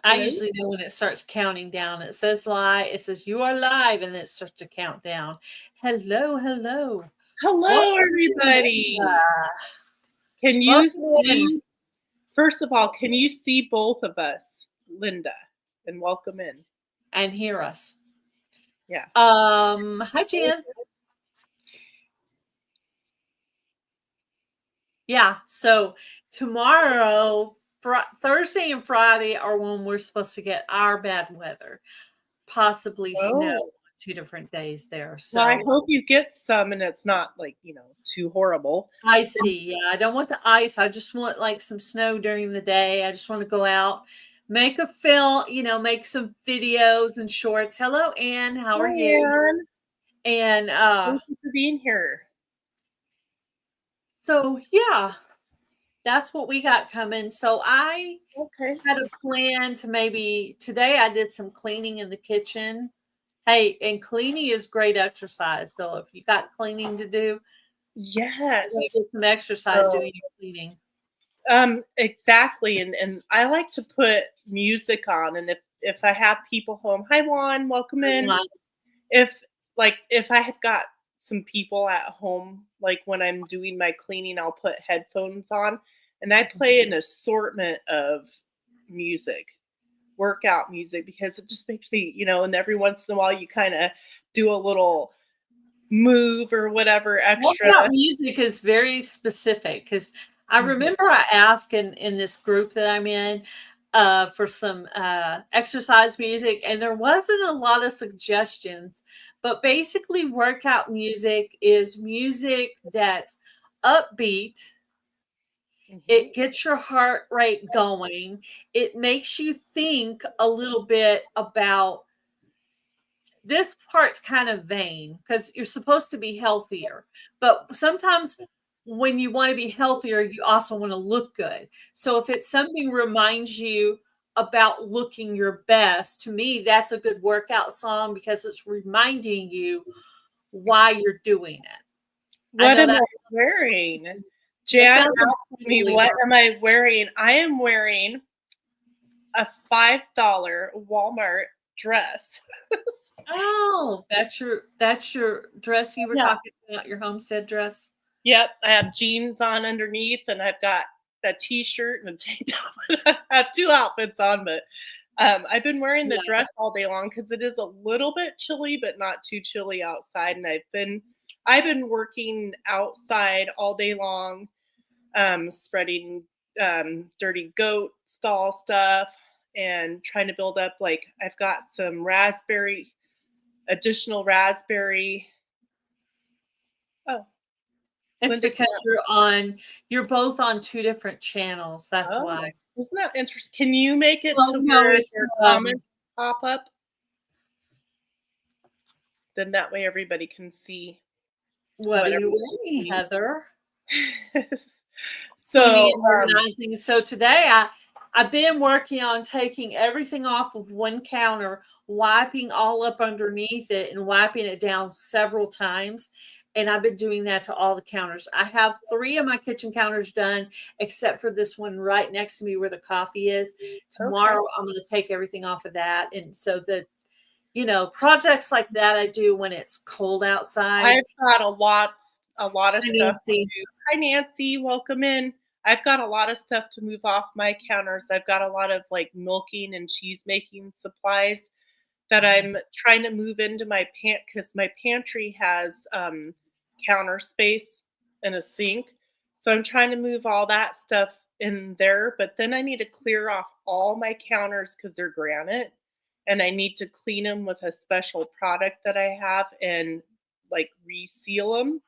I usually know when it starts counting down. It says live. It says you are live, and then it starts to count down. Hello, hello. Hello, everybody. Can you see, first of all, can you see both of us, Linda? And welcome in. And hear us. Yeah. Hi, Jan. Yeah, so tomorrow, Thursday and Friday are when we're supposed to get our bad weather, possibly snow on 2 different days there. So well, I hope you get some and it's not like, too horrible. Icy. Yeah, I don't want the ice. I just want like some snow during the day. I just want to go out, make a film, make some videos and shorts. Hello, Ann. How are you? Ann. And thank you for being here. So yeah, that's what we got coming. So I had a plan to maybe today I did some cleaning in the kitchen. Hey, and cleaning is great exercise. So if you got cleaning to do, yes, get some exercise doing your cleaning. Exactly. And I like to put music on, and if I have people home, hi Juan, welcome in. If I have got some people at home, like when I'm doing my cleaning, I'll put headphones on and I play an assortment of music, workout music, because it just makes me, and every once in a while you kind of do a little move or whatever extra. Workout music is very specific because I remember I asked in this group that I'm in for some exercise music, and there wasn't a lot of suggestions. But basically, workout music is music that's upbeat. It gets your heart rate going. It makes you think a little bit about this part's kind of vain because you're supposed to be healthier. But sometimes when you want to be healthier, you also want to look good. So if it's something reminds you about looking your best, to me, that's a good workout song because it's reminding you why you're doing it. What am I wearing? Jan asked me, what am I wearing? I am wearing a $5 Walmart dress. Oh, that's your dress you were talking about, your homestead dress? Yep, I have jeans on underneath, and I've got a t-shirt and a tank top. I have 2 outfits on, but I've been wearing the dress all day long because it is a little bit chilly, but not too chilly outside. And I've been working outside all day long, spreading dirty goat stall stuff and trying to build up. Like I've got some additional raspberry. Oh. It's because you're both on 2 different channels. That's why. Isn't that interesting? Can you make it to where your comments pop up? Then that way everybody can see. What are you wearing, Heather? So organizing. So today I've been working on taking everything off of one counter, wiping all up underneath it and wiping it down several times. And I've been doing that to all the counters. I have 3 of my kitchen counters done, except for this one right next to me where the coffee is. Tomorrow, I'm going to take everything off of that. And so projects like that I do when it's cold outside. I've got a lot of stuff to do. Hi, Nancy. Welcome in. I've got a lot of stuff to move off my counters. I've got a lot of like milking and cheese making supplies that I'm trying to move into my because my pantry has counter space and a sink. So I'm trying to move all that stuff in there, but then I need to clear off all my counters because they're granite, and I need to clean them with a special product that I have and like reseal them.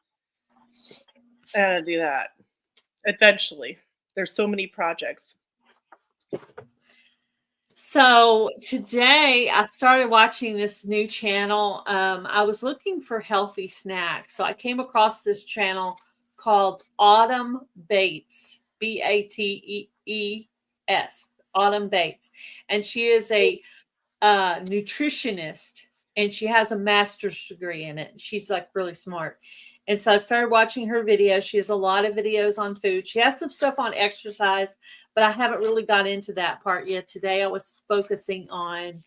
And I'll do that eventually. There's so many projects. So today I started watching this new channel. I was looking for healthy snacks. So I came across this channel called Autumn Bates, Batees, Autumn Bates. And she is a nutritionist, and she has a master's degree in it. She's like really smart. And so I started watching her videos. She has a lot of videos on food. She has some stuff on exercise, but I haven't really got into that part yet. Today I was focusing on,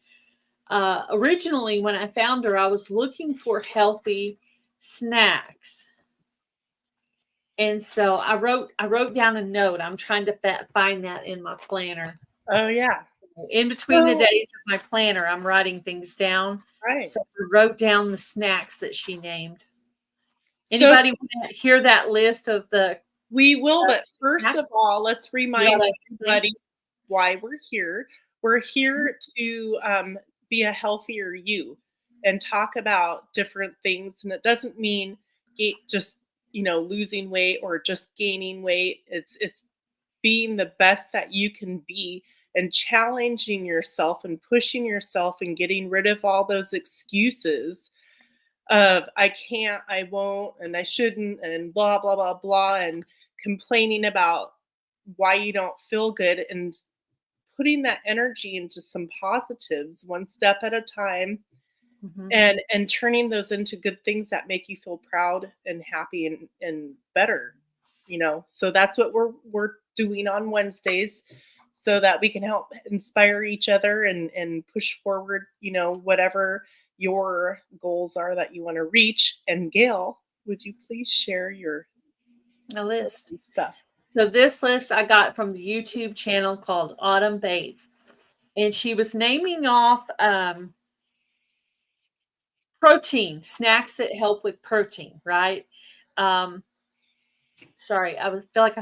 originally when I found her, I was looking for healthy snacks. And so I wrote down a note. I'm trying to find that in my planner. Oh, yeah. In between the days of my planner, I'm writing things down. Right. So I wrote down the snacks that she named. So Anybody want to hear that list of the? we will, but first of all, let's remind everybody why we're here. We're here to be a healthier you and talk about different things. And it doesn't mean just, losing weight or just gaining weight. It's being the best that you can be and challenging yourself and pushing yourself and getting rid of all those excuses of I can't, I won't, and I shouldn't, and blah, blah, blah, blah, and complaining about why you don't feel good and putting that energy into some positives one step at a time and turning those into good things that make you feel proud and happy and better, So that's what we're doing on Wednesdays so that we can help inspire each other and push forward, whatever your goals are that you want to reach. And Gail, would you please share your list stuff? So this list I got from the YouTube channel called Autumn Bates, and she was naming off protein snacks that help with protein, right? Sorry, I feel like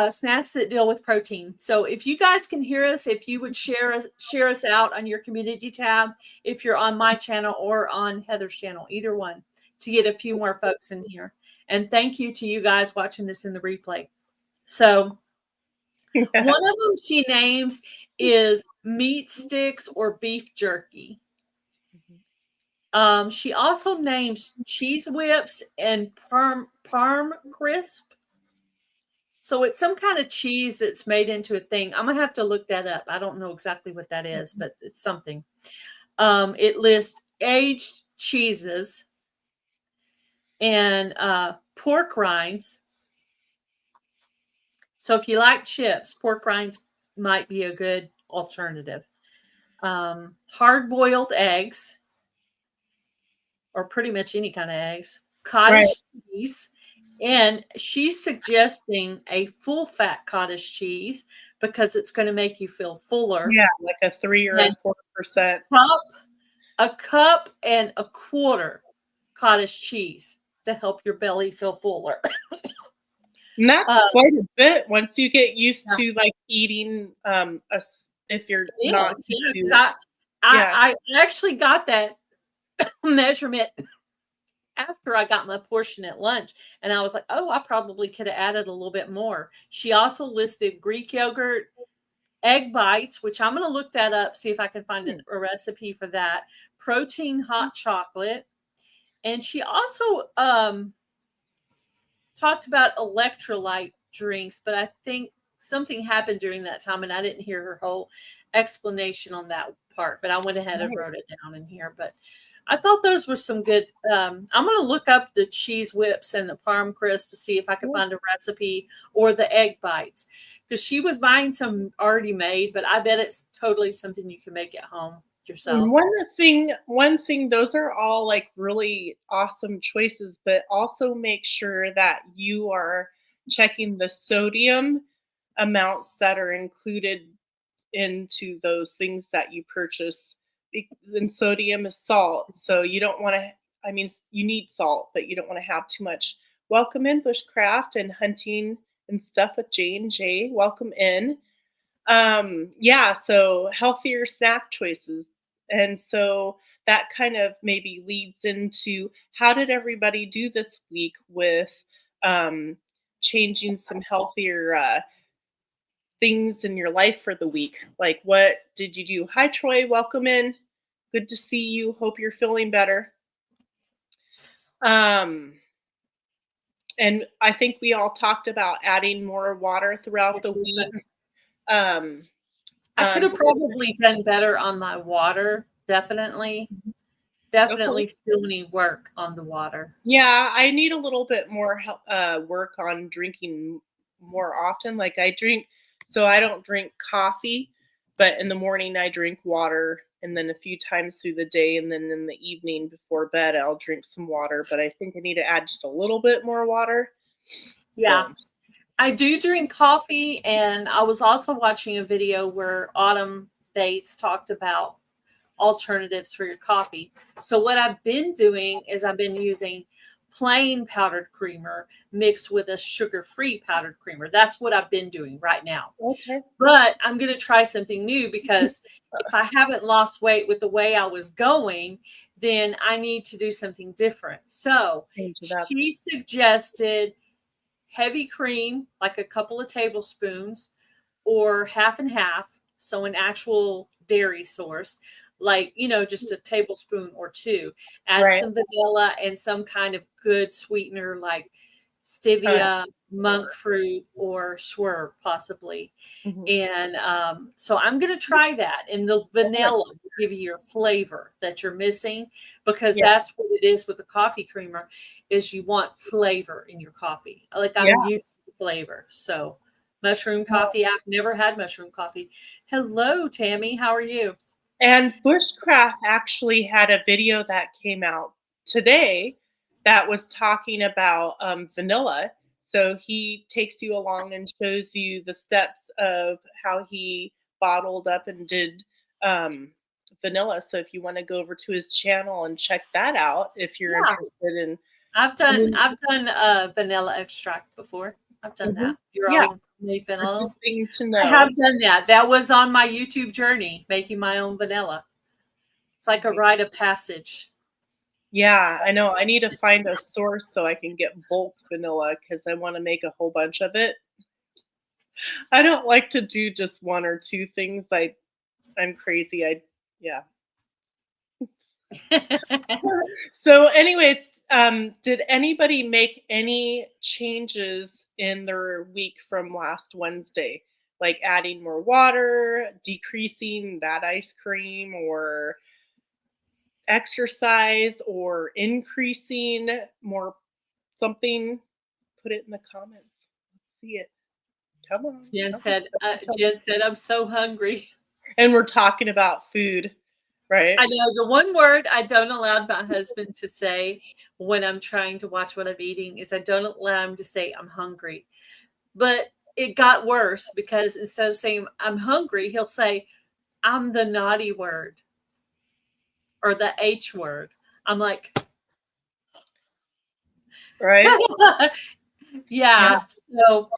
snacks that deal with protein. So if you guys can hear us, if you would share us out on your community tab, if you're on my channel or on Heather's channel, either one, to get a few more folks in here. And thank you to you guys watching this in the replay. So one of them she names is meat sticks or beef jerky. She also names cheese whips and parm crisp. So it's some kind of cheese that's made into a thing. I'm gonna have to look that up. I don't know exactly what that is, but it's something. It lists aged cheeses and pork rinds. So if you like chips, pork rinds might be a good alternative. Hard-boiled eggs, or pretty much any kind of eggs, cottage cheese, and she's suggesting a full-fat cottage cheese because it's going to make you feel fuller. Yeah, like a 3 or 4%. A cup and a quarter cottage cheese to help your belly feel fuller. And that's quite a bit once you get used to like eating if you're not I actually got that measurement after I got my portion at lunch, and I was like, oh, I probably could have added a little bit more. She also listed Greek yogurt, egg bites, which I'm going to look that up, see if I can find a recipe for that, protein hot chocolate, and she also talked about electrolyte drinks, but I think something happened during that time, and I didn't hear her whole explanation on that part, but I went ahead and wrote it down in here. But I thought those were some good. I'm going to look up the cheese whips and the parm crisp to see if I can find a recipe, or the egg bites, because she was buying some already made, but I bet it's totally something you can make at home yourself. And one thing, those are all like really awesome choices, but also make sure that you are checking the sodium amounts that are included into those things that you purchase. And sodium is salt, so you don't want to, you need salt, but you don't want to have too much. Welcome in, bushcraft and hunting and stuff with J&J. Welcome in. So healthier snack choices. And so that kind of maybe leads into, how did everybody do this week with changing some healthier things in your life for the week? Like, what did you do? Hi, Troy. Welcome in. Good to see you. Hope you're feeling better. And I think we all talked about adding more water throughout the week. I could have probably done better on my water, definitely. Okay. Definitely still need work on the water. Yeah, I need a little bit more work on drinking more often. Like I drink, so I don't drink coffee, but in the morning I drink water, and then a few times through the day, and then in the evening before bed I'll drink some water. But I think I need to add just a little bit more water. Yeah. So I do drink coffee, and I was also watching a video where Autumn Bates talked about alternatives for your coffee. So what I've been doing is I've been using plain powdered creamer mixed with a sugar-free powdered creamer. That's what I've been doing right now. okay, But I'm going to try something new because if I haven't lost weight with the way I was going, then I need to do something different. So change it up. she suggested heavy cream, like a couple of tablespoons, or half and half. So an actual dairy source, like, just a tablespoon or two. Add Right. some vanilla and some kind of good sweetener like Uh, stevia, monk fruit, or swerve, possibly. mhm. And so I'm going to try that. And the Okay. vanilla will give you your flavor that you're missing, because Yeah. that's what it is with the coffee creamer, is you want flavor in your coffee. Like, Yeah. I'm used to flavor. So mushroom coffee, I've never had mushroom coffee. Hello, Tammy. How are you? And Bushcraft actually had a video that came out today that was talking about vanilla. So he takes you along and shows you the steps of how he bottled up and did um, vanilla. So if you want to go over to his channel and check that out, if you're Yeah. interested in, I've I done mean, I've done vanilla extract before. I've done mhm, that. Your yeah, own made a good vanilla. thing to I know. have done that. That was on my YouTube journey, making my own vanilla. It's like a rite of passage. Yeah, I know. I need to find a source so I can get bulk vanilla because I want to make a whole bunch of it. I don't like to do just one or two things. I'm crazy. I yeah. So anyways, did anybody make any changes in their week from last Wednesday? Like adding more water, decreasing that ice cream, or exercise, or increasing more something? Put it in the comments. Let's see it. Come on. Jen Come on. said, Jen said, I'm so hungry. And we're talking about food, right? I know the one word I don't allow my husband to say when I'm trying to watch what I'm eating is I don't allow him to say I'm hungry. But it got worse because instead of saying I'm hungry, he'll say I'm the naughty word or the H word. I'm like, Right? Yeah. yeah. So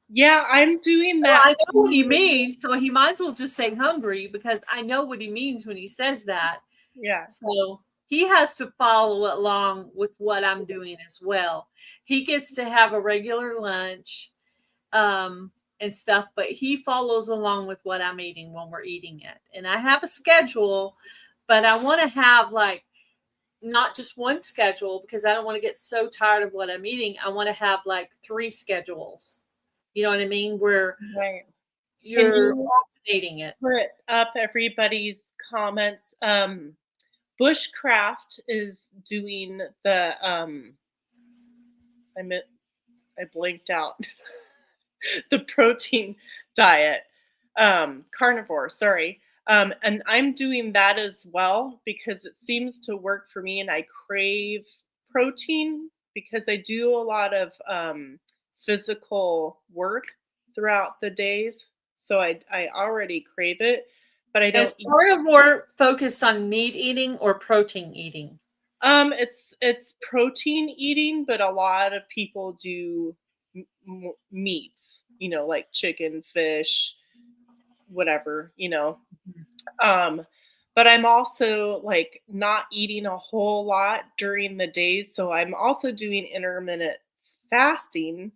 Yeah, I'm doing well, that I know what too. he means, so he might as well just say hungry because I know what he means when he says that. Yeah. So he has to follow along with what I'm doing as well. He gets to have a regular lunch and stuff, but he follows along with what I'm eating when we're eating it. And I have a schedule, but I want to have like not just one schedule because I don't want to get so tired of what I'm eating. I want to have like three schedules. You know what I mean? Where Right. Can you're you alternating it. put up everybody's comments? Bushcraft is doing the I meant I blinked out. The protein diet. Carnivore, sorry. And I'm doing that as well because it seems to work for me and I crave protein because I do a lot of physical work throughout the days. So I already crave it, but I don't Is eat. carnivore focused on meat eating or protein eating? It's protein eating, but a lot of people do meats, like chicken, fish, whatever. Um, but I'm also like not eating a whole lot during the days, so I'm also doing intermittent fasting.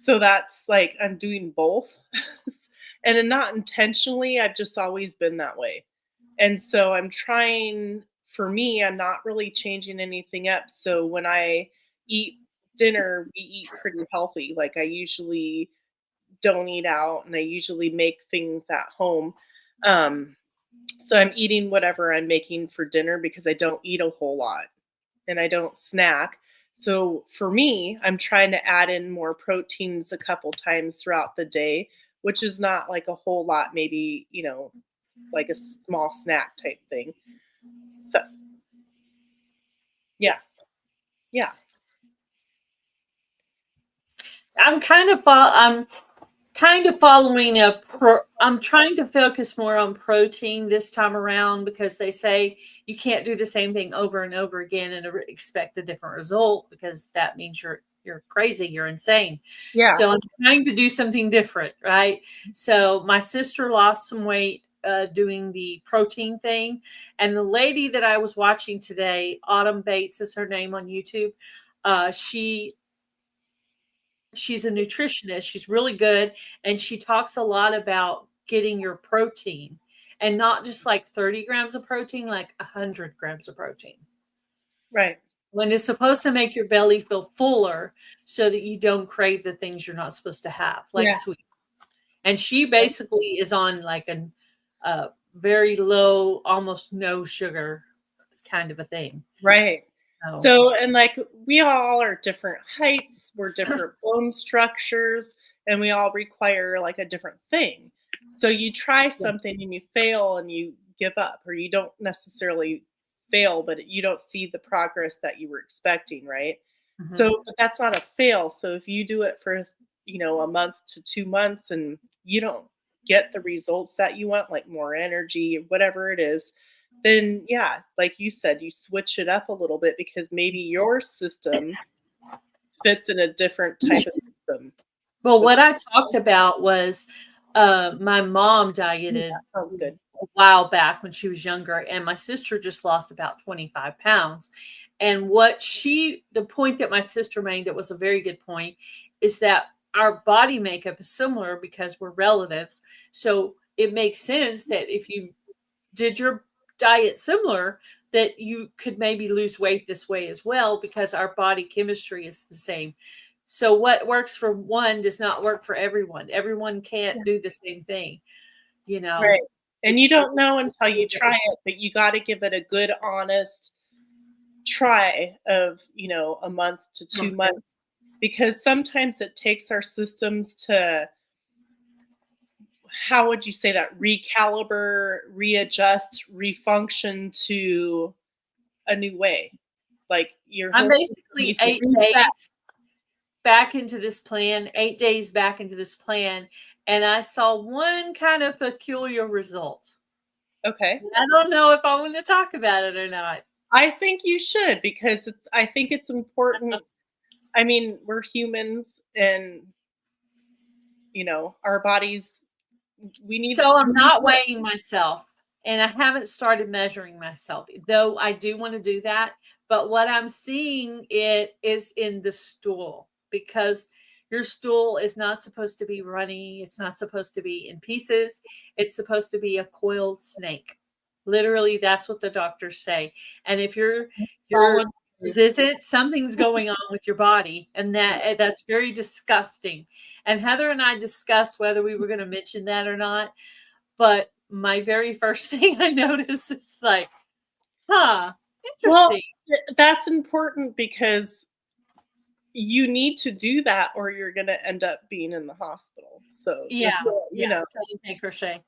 So that's like I'm doing both. And then not intentionally, I've just always been that way. And so I'm trying, for me, I'm not really changing anything up. So when I eat dinner, we eat pretty healthy. Like I usually don't eat out and I usually make things at home. Um, So I'm eating whatever I'm making for dinner because I don't eat a whole lot and I don't snack. So for me, I'm trying to add in more proteins a couple times throughout the day, which is not like a whole lot, maybe, like a small snack type thing. So yeah, yeah, I'm kind of following I'm trying to focus more on protein this time around because they say you can't do the same thing over and over again and expect a different result because that means you're crazy, you're insane. yeah. So I'm trying to do something different, right? So my sister lost some weight doing the protein thing, and the lady that I was watching today, Autumn Bates is her name on YouTube. She's a nutritionist. She's really good. And she talks a lot about getting your protein and not just like 30 grams of protein, like 100 grams of protein. Right. When it's supposed to make your belly feel fuller so that you don't crave the things you're not supposed to have, like Yeah. sweet. And she basically is on like a very low, almost no sugar kind of a thing. Right. So, So, and like we all are different heights, we're different bone structures, and we all require like a different thing. So you try yeah. something and you fail and you give up, or you don't necessarily fail, but you don't see the progress that you were expecting, right? Mhm. So, but that's not a fail. So if you do it for, a month to 2 months and you don't get the results that you want, like more energy, whatever it is, then yeah, like you said, you switch it up a little bit because maybe your system fits in a different type of system. Well, With what I talked about was my mom yeah, dieted sounds good. a while back when she was younger, and my sister just lost about 25 pounds. And the point that my sister made that was a very good point is that our body makeup is similar because we're relatives. So it makes sense that if you did your diet similar, that you could maybe lose weight this way as well because our body chemistry is the same. So what works for one does not work for everyone. Everyone can't Yeah, do the same thing, you know. right. And you don't It's know until you try it, but you got to give it a good, honest try of, a month to two okay. months because sometimes it takes our systems to, how would you say that, recalibrate, readjust, refunction to a new way. Like your I'm whole system basically needs to reset. 8 days back into this plan, and I saw one kind of peculiar result. Okay. I don't know if I want to talk about it or not. I think you should because I think it's important. I mean, we're humans and, our bodies, we need So we I'm need not to. weighing myself and I haven't started measuring myself, though I do want to do that. But what I'm seeing it is in the stool because your stool is not supposed to be runny. It's not supposed to be in pieces. It's supposed to be a coiled snake. Literally, that's what the doctors say. And if your Solid. isn't, something's going on with your body, and that's very disgusting. And Heather and I discussed whether we were going to mention that or not. But my very first thing I noticed is like, huh, Well, interesting. that's important because you need to do that or you're going to end up being in the hospital. So Yeah, just so yeah, cutting crochet.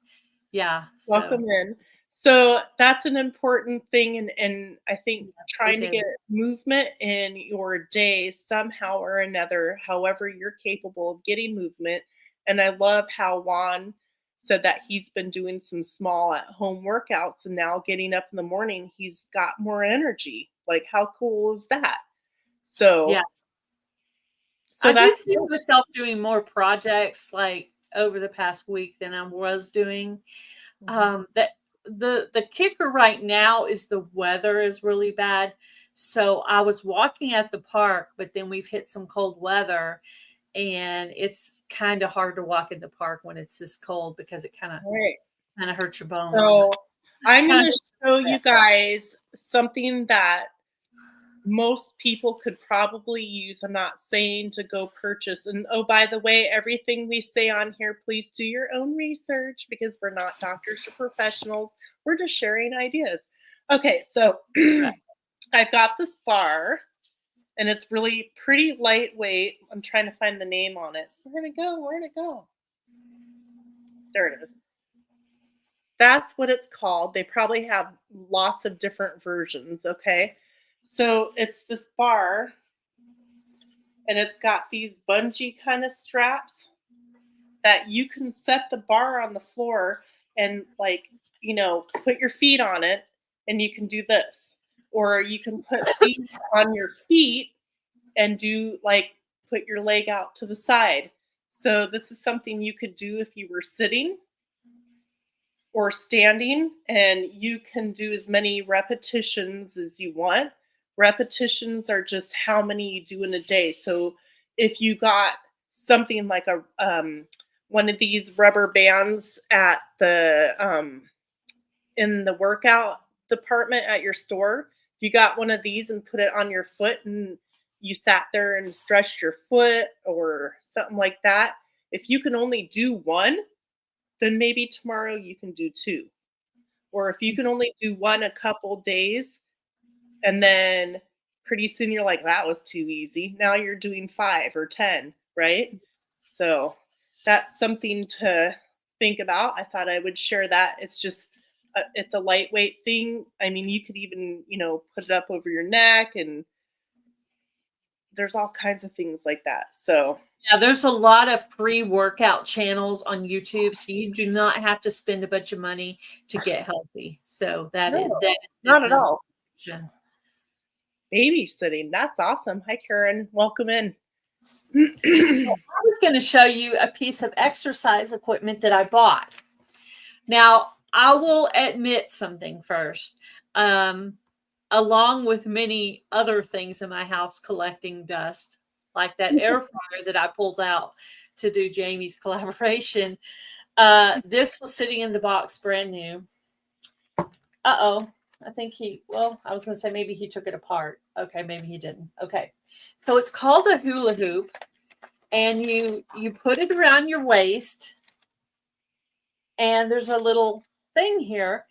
Yeah, so welcome in. So that's an important thing, and I think yeah, they trying to do. get movement in your day somehow or another, however you're capable of getting movement. And I love how Juan said that he's been doing some small at home workouts and now getting up in the morning, he's got more energy. Like how cool is that? Yeah, So I do that's see good. myself doing more projects like over the past week than I was doing. Mhm. That the kicker right now is the weather is really bad. So I was walking at the park, but then we've hit some cold weather, and it's kind of hard to walk in the park when it's this cold because it All right. kind of hurts your bones. So I'm Kind going of to show you guys something that most people could probably use. I'm not saying to go purchase. And oh, by the way, everything we say on here, please do your own research because we're not doctors or professionals. We're just sharing ideas. Okay, so I've got this bar and it's really pretty lightweight. I'm trying to find the name on it. Where'd it go? Where'd it go? There it is. That's what it's called. They probably have lots of different versions, okay? So it's this bar, and it's got these bungee kind of straps that you can set the bar on the floor and, like, put your feet on it, and you can do this. Or you can put these on your feet and do, like, put your leg out to the side. So this is something you could do if you were sitting or standing, and you can do as many repetitions as you want. Repetitions are just how many you do in a day. So if you got something like a one of these rubber bands at the in the workout department at your store, if you got one of these and put it on your foot and you sat there and stretched your foot or something like that, if you can only do one, then maybe tomorrow you can do two. Or if you can only do one a couple days, and then pretty soon you're like, that was too easy. Now you're doing 5 or 10, right? So that's something to think about. I thought I would share that. It's just, it's a lightweight thing. I mean, you could even, put it up over your neck, and there's all kinds of things like that. So yeah, there's a lot of pre-workout channels on YouTube, so you do not have to spend a bunch of money to get healthy. So that is not at all. Option. Babysitting, that's awesome. Hi, Karen. Welcome in. I was going to show you a piece of exercise equipment that I bought. Now, I will admit something first. Along with many other things in my house collecting dust, like that air fryer that I pulled out to do Jamie's collaboration. This was sitting in the box brand new. Uh-oh. I think I was going to say maybe he took it apart. Okay, maybe he didn't. Okay. So it's called a hula hoop, and you put it around your waist, and there's a little thing here,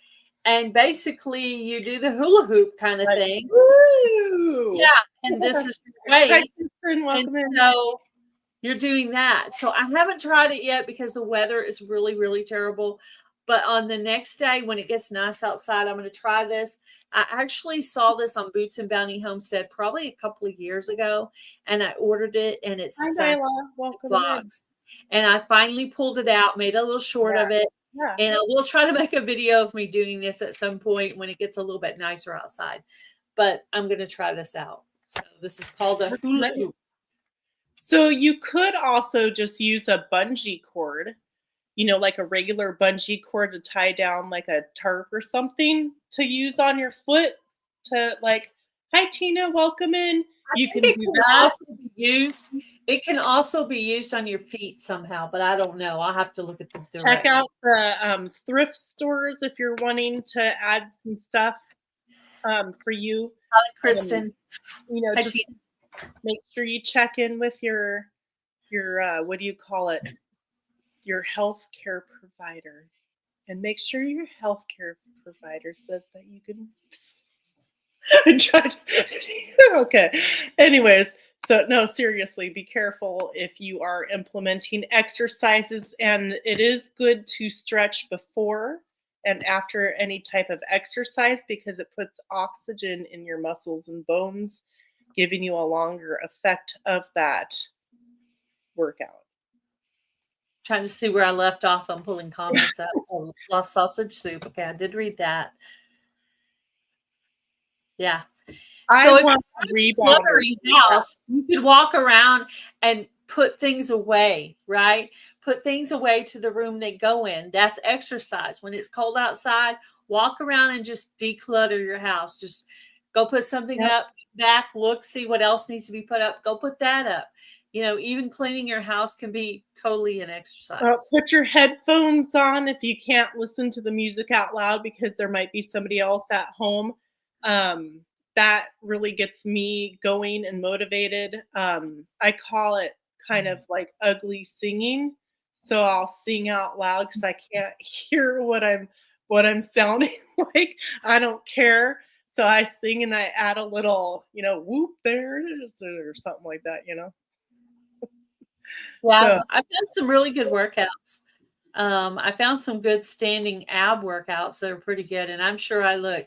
and basically you do the hula hoop kind of thing. Woo! Yeah, and this is your weight. And so you're doing that. So I haven't tried it yet because the weather is really, really terrible. But on the next day, when it gets nice outside, I'm going to try this. I actually saw this on Boots and Bounty Homestead probably a couple of years ago, and I ordered it, and it's Hi, Nyla. Welcome box. And I finally pulled it out, made a little short of it, and I will try to make a video of me doing this at some point when it gets a little bit nicer outside. But I'm going to try this out. So this is called a hula hoop. So you could also just use a bungee cord, like a regular bungee cord to tie down like a tarp or something to use on your foot to, like, hi, Tina, welcome in. You can do that. It can also be used on your feet somehow, but I don't know. I'll have to look at the Check out the thrift stores if you're wanting to add some stuff for you. Hi, Kristen. Just make sure you check in with your what do you call it? Your healthcare provider, and make sure your healthcare provider says that you can. Okay. Anyways, so no, seriously, be careful if you are implementing exercises, and it is good to stretch before and after any type of exercise because it puts oxygen in your muscles and bones, giving you a longer effect of that workout. Trying to see where I left off. I'm pulling comments out. Lost sausage soup. Okay, I did read that. Yeah. So if you're in a cluttery house, you could walk around and put things away, right? Put things away to the room they go in. That's exercise. When it's cold outside, walk around and just declutter your house. Just go put something up, back, look, see what else needs to be put up. Go put that up. Even cleaning your house can be totally an exercise. Put your headphones on if you can't listen to the music out loud because there might be somebody else at home. that really gets me going and motivated. I call it kind of like ugly singing. So I'll sing out loud because I can't hear what I'm sounding like. I don't care. So I sing and I add a little, whoop, there it is, or something like that, Yeah, So I've done some really good workouts. I found some good standing ab workouts that are pretty good, and I'm sure I look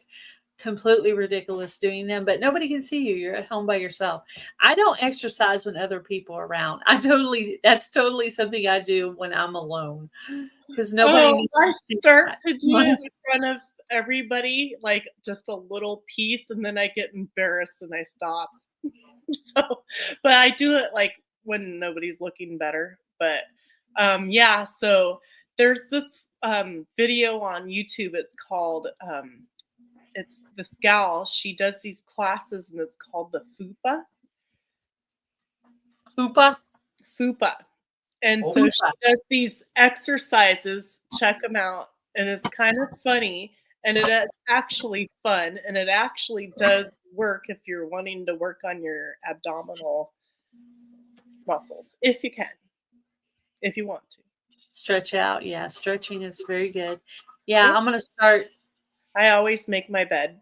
completely ridiculous doing them, but nobody can see you. You're at home by yourself. I don't exercise when other people are around. That's totally something I do when I'm alone because nobody Oh, needs I to see start that. to do it in front of everybody, like just a little piece, and then I get embarrassed and I stop. So, but I do it like when nobody's looking better. But yeah, so there's this video on YouTube. It's called it's this gal. She does these classes, and it's called the Fupa? FUPA. And so she Fupa. does these exercises, check them out, and it's kind of funny, and it is actually fun, and it actually does work if you're wanting to work on your abdominal muscles, if you want to. Stretch out. Yeah, stretching is very good. Yeah, Yep. I'm gonna start. I always make my bed.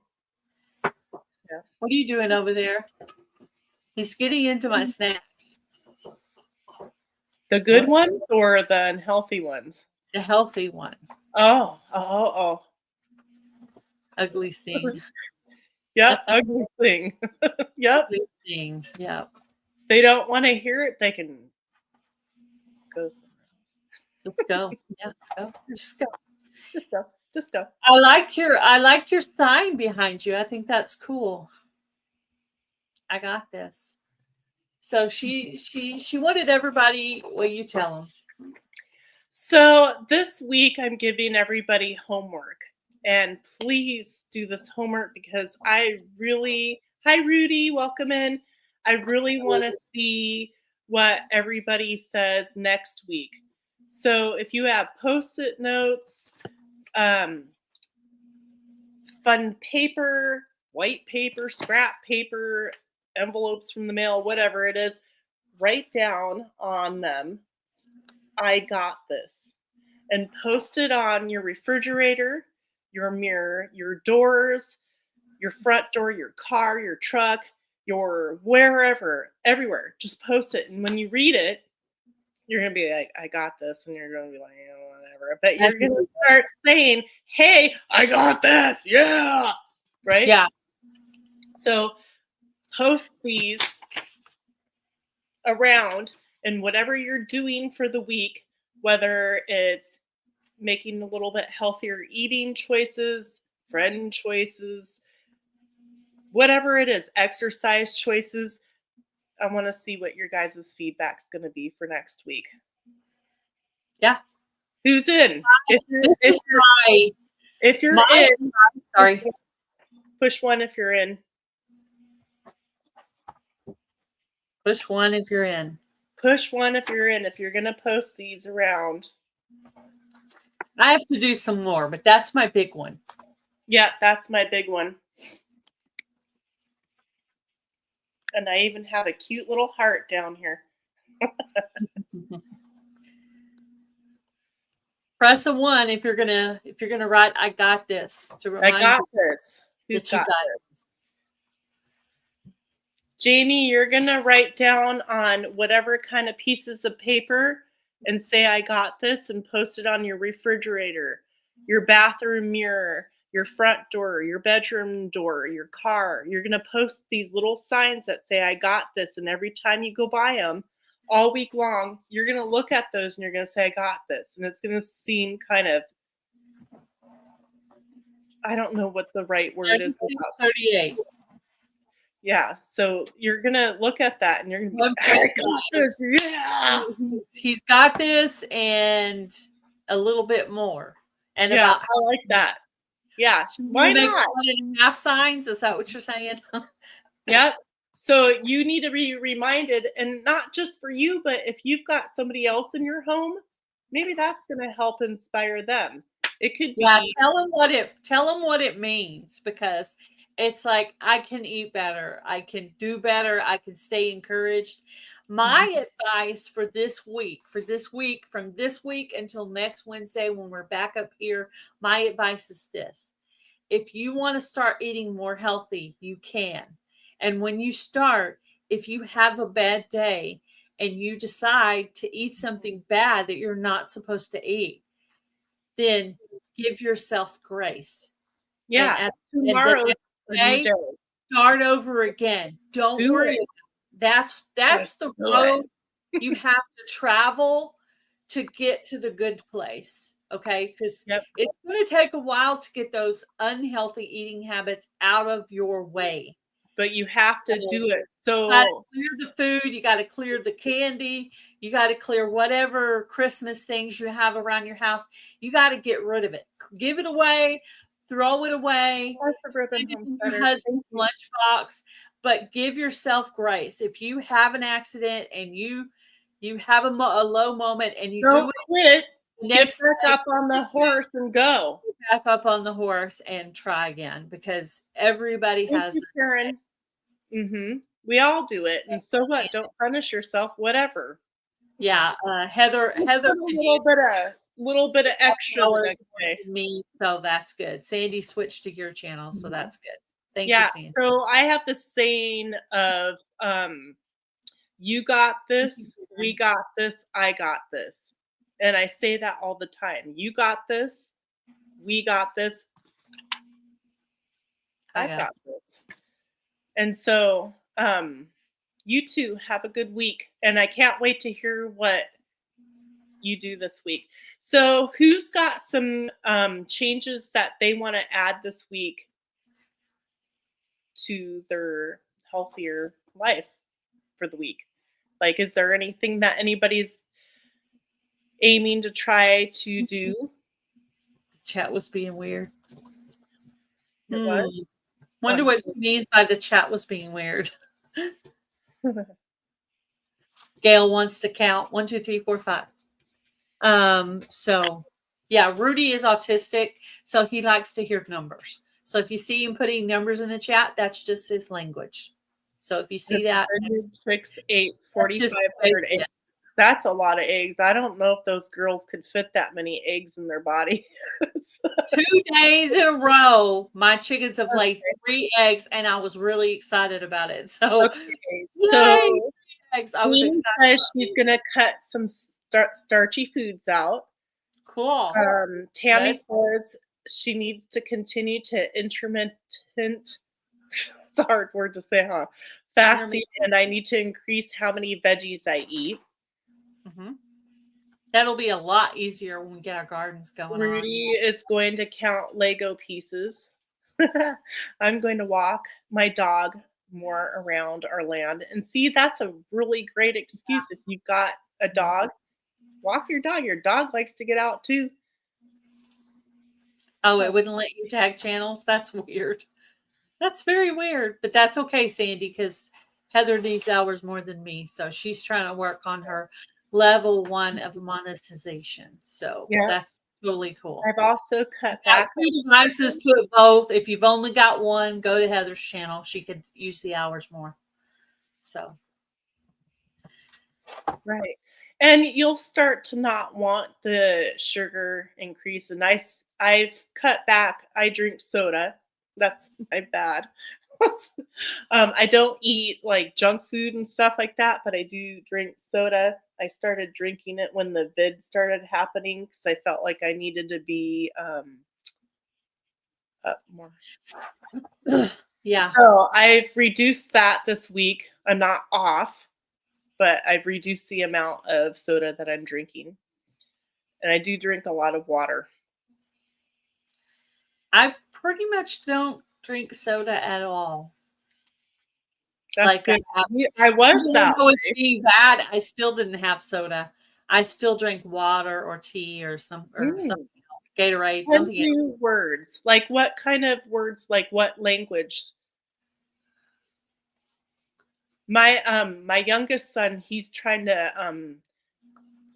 Yeah. What are you doing over there? He's getting into my snacks. The good ones or the unhealthy ones? The healthy one. Oh, oh, Ugly oh. scene. Yep, ugly thing. Yep. Ugly scene. Yep. They don't want to hear it, they can go. Let's go. Yeah, go. Just go. Just go. Just go. I like your sign behind you. I think that's cool. I got this. So she wanted everybody. Well, you tell them. So this week I'm giving everybody homework. And please do this homework because hi Rudy, welcome in. I really want to see what everybody says next week. So if you have post-it notes, fun paper, white paper, scrap paper, envelopes from the mail, whatever it is, write down on them, I got this, and post it on your refrigerator, your mirror, your doors, your front door, your car, your truck, your wherever, everywhere. Just post it. And when you read it, you're going to be like, I got this. And you're going to be like, whatever. But you're going to start saying, hey, I got this. Yeah. Right? Yeah. So post these around, and whatever you're doing for the week, whether it's making a little bit healthier eating choices, friend choices, whatever it is, exercise choices, I want to see what your guys' feedback's going to be for next week. Yeah. Who's in? If you're in, sorry. Push one if you're in. Push one if you're in. Push one if you're in. If you're going to post these around. I have to do some more, but that's my big one. Yeah, that's my big one. And I even have a cute little heart down here. Press a 1 if you're gonna write I got this to remind I got you this. that you got this. Jamie, you're gonna write down on whatever kind of pieces of paper and say I got this and post it on your refrigerator, your bathroom mirror, your front door, your bedroom door, your car. You're gonna post these little signs that say I got this, and every time you go by them all week long, you're gonna look at those and you're gonna say I got this, and it's gonna seem kind of, I don't know what the right word is. 38. Yeah, so you're gonna look at that and you're gonna be, I got this, yeah. He's got this and a little bit more. And yeah, about I like that. Yeah, why not? 1.5 signs? Is that what you're saying? Yep. So you need to be reminded, and not just for you, but if you've got somebody else in your home, maybe that's gonna help inspire them. It could be. Yeah, tell them what it means, because it's like I can eat better, I can do better, I can stay encouraged. Mhm. My advice for this week, from this week until next Wednesday when we're back up here, my advice is this. If you want to start eating more healthy, you can. And when you start, if you have a bad day and you decide to eat something bad that you're not supposed to eat, then give yourself grace. And Yeah, and the tomorrow's next a new day, day. start over again. Don't Do worry. it. That's Just the do it. road you have to travel to get to the good place. Okay, because Yep. it's going to take a while to get those unhealthy eating habits out of your way. But you have to So do it. you got to So clear the food, you got to clear the candy, you got to clear whatever Christmas things you have around your house. You got to get rid of it. Give it away, throw it away, our stick suburban it in your homesteader. husband's Thank you. lunchbox, but give yourself grace. If you have an accident and you have a low moment and you do Don't it quit. the Get next back day, up on the horse and go. back up on the horse and try again because everybody Thank has you, this. Karen. We all do it. And so what? Don't punish yourself, whatever. Yeah, Heather Just Heather put a can little bit of extra the hours next more day. than me, so that's good. Sandy switched to your channel, so Mhm. that's good. Thank you, Yeah. Sandy. So I have the saying of you got this, we got this, I got this. And I say that all the time. You got this, we got this, I I've got got this. And so you two have a good week. And I can't wait to hear what you do this week. So who's got some changes that they want to add this week to their healthier life for the week? Like, is there anything that anybody's aiming to try to do? chat was being weird. It was. Wonder what she means by the chat was being weird. Gail wants to count 1, 2, 3, 4, 5. So yeah, Rudy is autistic, so he likes to hear numbers. So if you see him putting numbers in the chat, that's just his language. So if you see that, Chicks ate that's just 4,500 eggs. That's a lot of eggs. I don't know if those girls could fit that many eggs in their body. 2 days in a row, my chickens have laid Okay. 3 eggs, and I was really excited about it. So, Okay. yay! So Eggs. I was Jean excited says about she's it. gonna cut some starchy foods out. Cool. Tammy Good. says she needs to continue to it's a hard word to say, huh? Fasting, and I need to increase how many veggies I eat. Mhm. That'll be a lot easier when we get our gardens going on. Rudy is going to count Lego pieces. I'm going to walk my dog more around our land. And see, that's a really great excuse. If you've got a dog, walk your dog. Your dog likes to get out too. Oh, it wouldn't let you tag channels? That's weird. That's very weird, but that's okay, Sandy, because Heather needs hours more than me. So she's trying to work on her level 1 of monetization. So Yeah. that's totally cool. I've also cut Got back. 2 devices, put both. If you've only got one, go to Heather's channel. She could use the hours more. So Right. And you'll start to not want the sugar increase. And I've cut back. I drink soda. That's my bad. I don't eat like junk food and stuff like that, but I do drink soda. I started drinking it when the vid started happening because I felt like I needed to be up more. yeah. So I've reduced that this week. I'm not off, but I've reduced the amount of soda that I'm drinking. And I do drink a lot of water. I pretty much don't drink soda at all. That's Like good. I have, I was even that though it's way. being bad, I still didn't have soda. I still drank water or tea or something Mm. else, Gatorade, Send something else. you words. Like what kind of words? Like what language? My youngest son, he's trying to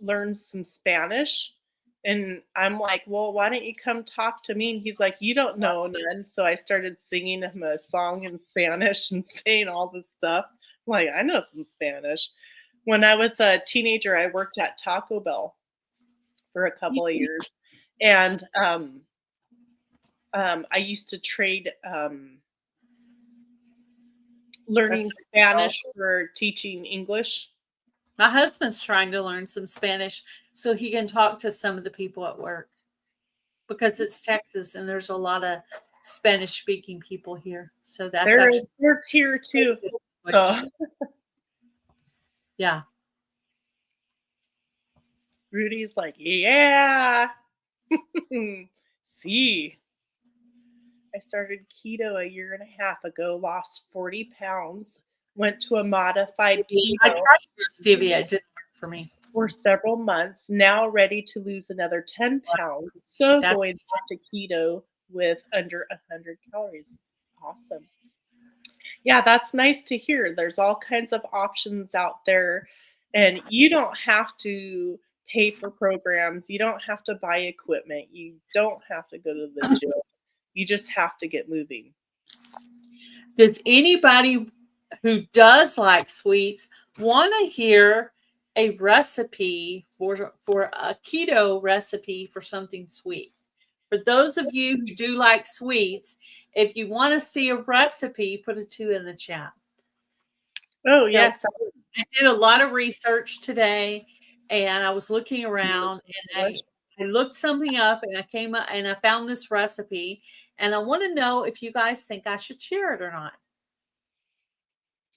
learn some Spanish, And I'm like, well, why don't you come talk to me? And he's like, you don't know none. So I started singing him a song in Spanish and saying all this stuff. I'm like, I know some Spanish. When I was a teenager, I worked at Taco Bell for a couple of years. And I used to trade learning Spanish for teaching English. My husband's trying to learn some Spanish so he can talk to some of the people at work, because it's Texas and there's a lot of Spanish speaking people here. So that's There's here too. Yeah. Rudy's like, yeah. See. I started keto a year and a half ago, lost 40 pounds, went to a modified keto. I tried stevia. It didn't work for me. For several months, now ready to lose another 10 pounds. So going back to keto with under 100 calories. Awesome. Yeah, that's nice to hear. There's all kinds of options out there, and you don't have to pay for programs. You don't have to buy equipment. You don't have to go to the gym. You just have to get moving. Does anybody who does like sweets want to hear a recipe for a keto recipe for something sweet? For those of you who do like sweets, if you want to see a recipe, put a 2 in the chat. Oh, yes. I did a lot of research today, and I was looking around, and I looked something up, and I came up and I found this recipe, and I want to know if you guys think I should share it or not.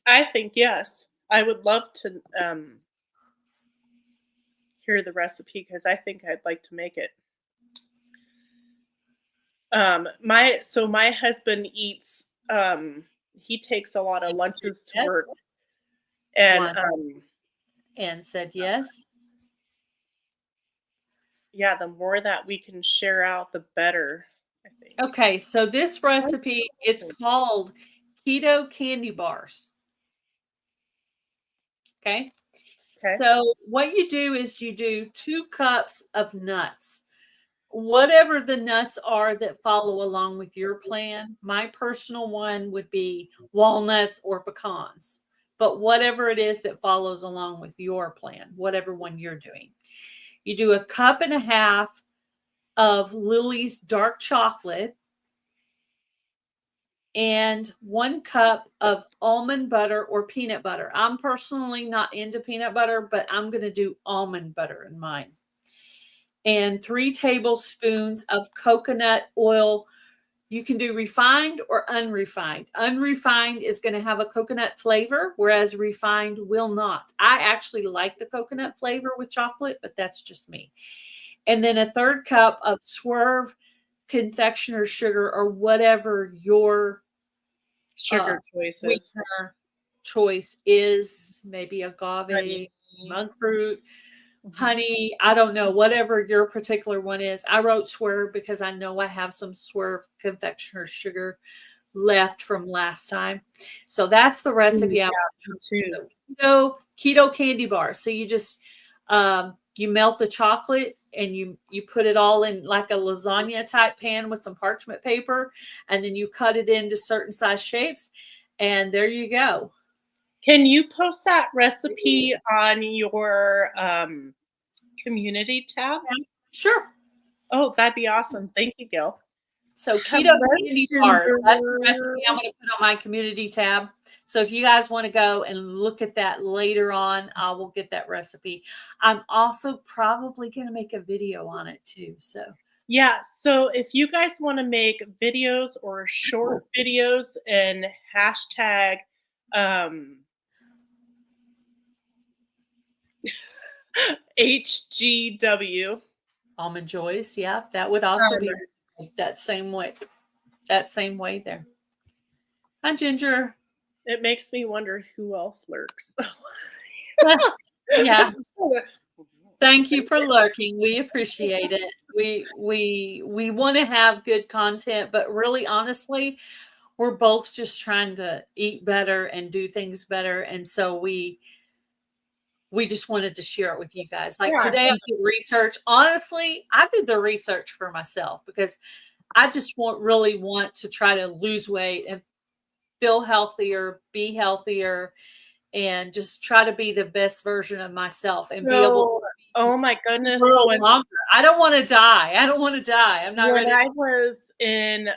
I think yes. I would love to hear the recipe because I think I'd like to make it. My husband eats he takes a lot of lunches to work. And said yes. Yeah, the more that we can share out, the better, I think. Okay, so this recipe, it's called Keto Candy Bars. Okay. So what you do is you do 2 cups of nuts. Whatever the nuts are that follow along with your plan. My personal one would be walnuts or pecans, but whatever it is that follows along with your plan, whatever one you're doing. You do 1.5 cups of Lily's dark chocolate and 1 cup of almond butter or peanut butter. I'm personally not into peanut butter, but I'm going to do almond butter in mine. And 3 tablespoons of coconut oil. You can do refined or unrefined. Unrefined is going to have a coconut flavor, whereas refined will not. I actually like the coconut flavor with chocolate, but that's just me. And then 1/3 cup of Swerve confectioner's sugar, or whatever your sugar choice is. Maybe agave, monk fruit, honey, I don't know, whatever your particular one is. I wrote Swerve because I know I have some Swerve confectioner's sugar left from last time. So that's the recipe. So keto candy bars. So you just you melt the chocolate and you put it all in like a lasagna type pan with some parchment paper, and then you cut it into certain size shapes, and there you go. Can you post that recipe on your community tab? Sure. Oh, that'd be awesome. Thank you, Gil. So keto candy bars, that's the recipe I'm going to put on my community tab. So if you guys want to go and look at that later on, I will get that recipe. I'm also probably going to make a video on it too. So yeah, so if you guys want to make videos or short videos and hashtag HGW. Almond Joys, yeah, that would also be that same way there. Hi, Ginger. It makes me wonder who else lurks. Yeah. Thank you for lurking. We appreciate it. We want to have good content, but really, honestly, we're both just trying to eat better and do things better, and so we we just wanted to share it with you guys. Like Yeah. today I did research. Honestly, I did the research for myself because I just really want to try to lose weight and feel healthier, be healthier, and just try to be the best version of myself and be able to So, oh my goodness, longer. I don't want to die. I don't want to die. I'm not when ready. I was in